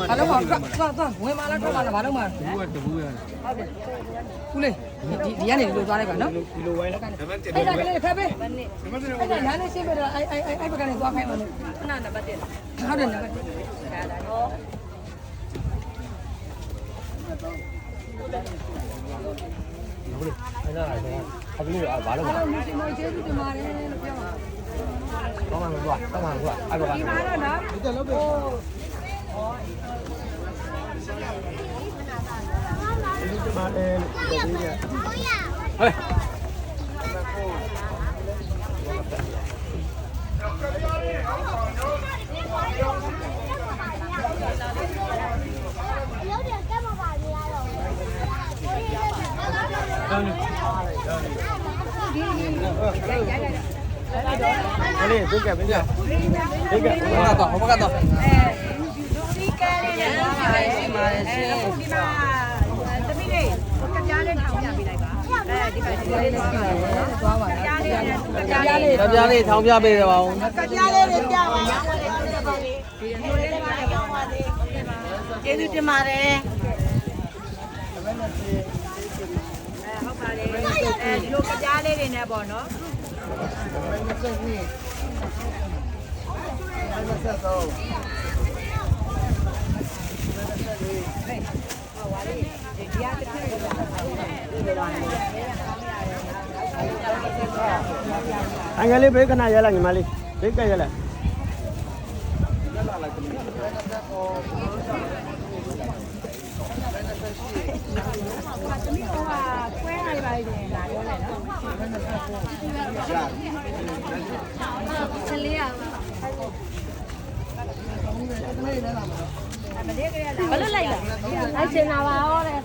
ဘာလို့မသွားဝင်မလားထွက်မလားဘာလို့မလဲဘူးကတဘူးရတယ်ဟုတ်တယ်ဘူးလေဒီကနေလိုသွားလိုက်ပါနော်ဒီလိုဝိုင်းအဲ့ဒါလည်းဖက်ပဲအဲ့ဒါနားလေးရှင်းပြတော့အဲ့ဘက်ကနေသွားခိုင်းပါလို့ခဏနံပါတ်1ဟုတ်တယ်နံပါတ်1ဒါဒါဟောအဲ့ဒါအဲ့ဒါဘာလို့လဲဒီမှာကျေးဇူးတင်ပါတယ်လို့ပြောပါတော့မှမသွားတော့မှမသွားအဲ့ဘက်ကဒီမှာတော့နော်ဒီတော့လုပ်ပြီဒီမှာလည်းဒီကဟဲ့Ini, buka, buka. Buka, buka toh. Di kali ni, tapi ni, kerja ni thang dia bila ba. Di kali ni, kerja ni thang dia bila ba. Kerja ni dia ba. Ini tu mare. ဟုတ်ပါတယ်ဒီလိုကြားလေးတွေနဲ့ပေါ့နော်အငယ်လေးဘေးကနာရလာညီမလေးဘေးကရလာသမီးကကွဲရပါလေလာပြောလိုက်နော်ဆလေးရဘာလို့လိုက်လဲအဲ့ချင်တာပါဟောတဲ့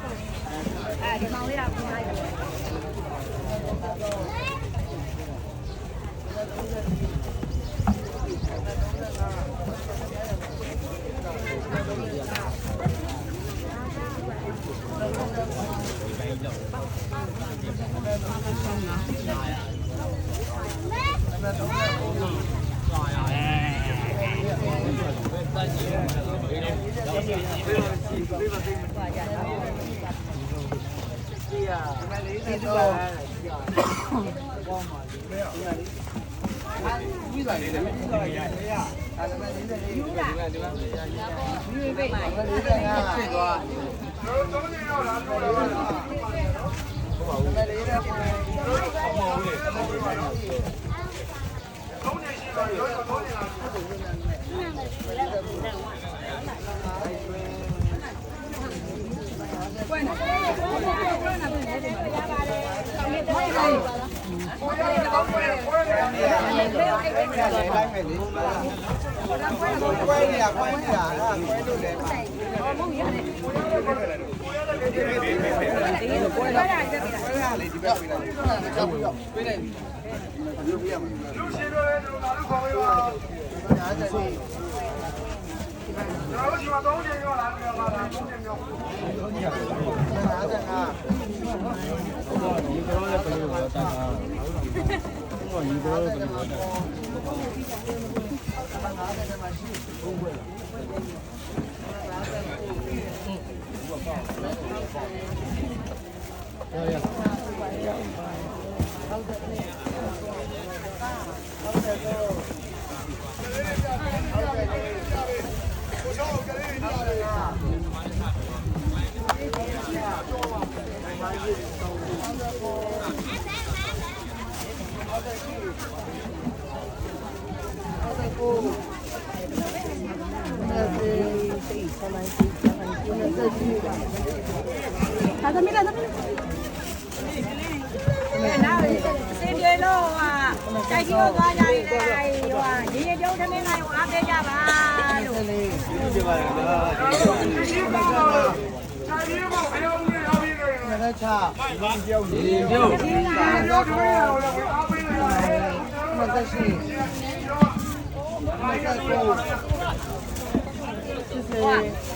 အဲဒီမောင်လေးကပြန်လိုက်တယ်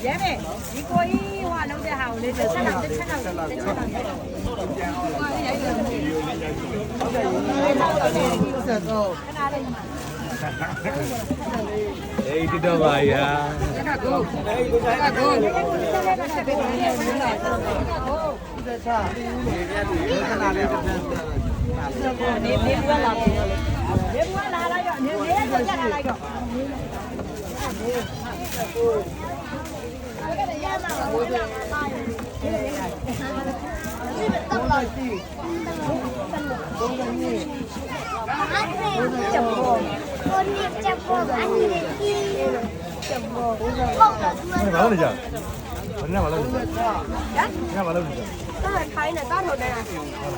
ရဲမေဒီကိုကြီးဟိုလုံးတဲ့ဟာကိုလေးတစ်ချက်လောက်ဟုတ်တယ်ဆက်တော့ခဏလေး အေးတတော်ပါရာ ကကိုကကိုနေနေပွားလာနေပွားလာလိုက်တော့နေနေကြက်လာလိုက်တော့ဘာလို့လဲကြာဘယ်နဲ့ဘာလို့လဲဟမ်ဘာလို့လဲကြာ တာခိုင်းနေတာထုံနေတာ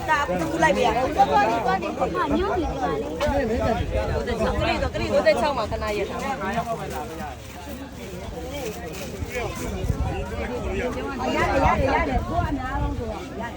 တာကူလိုက်ပြရသွားဒီဟာညို့နေပါလေကလေး56မှာခဏရက်ထားရတယ်ကိုအနာလုံးဆိုရတယ်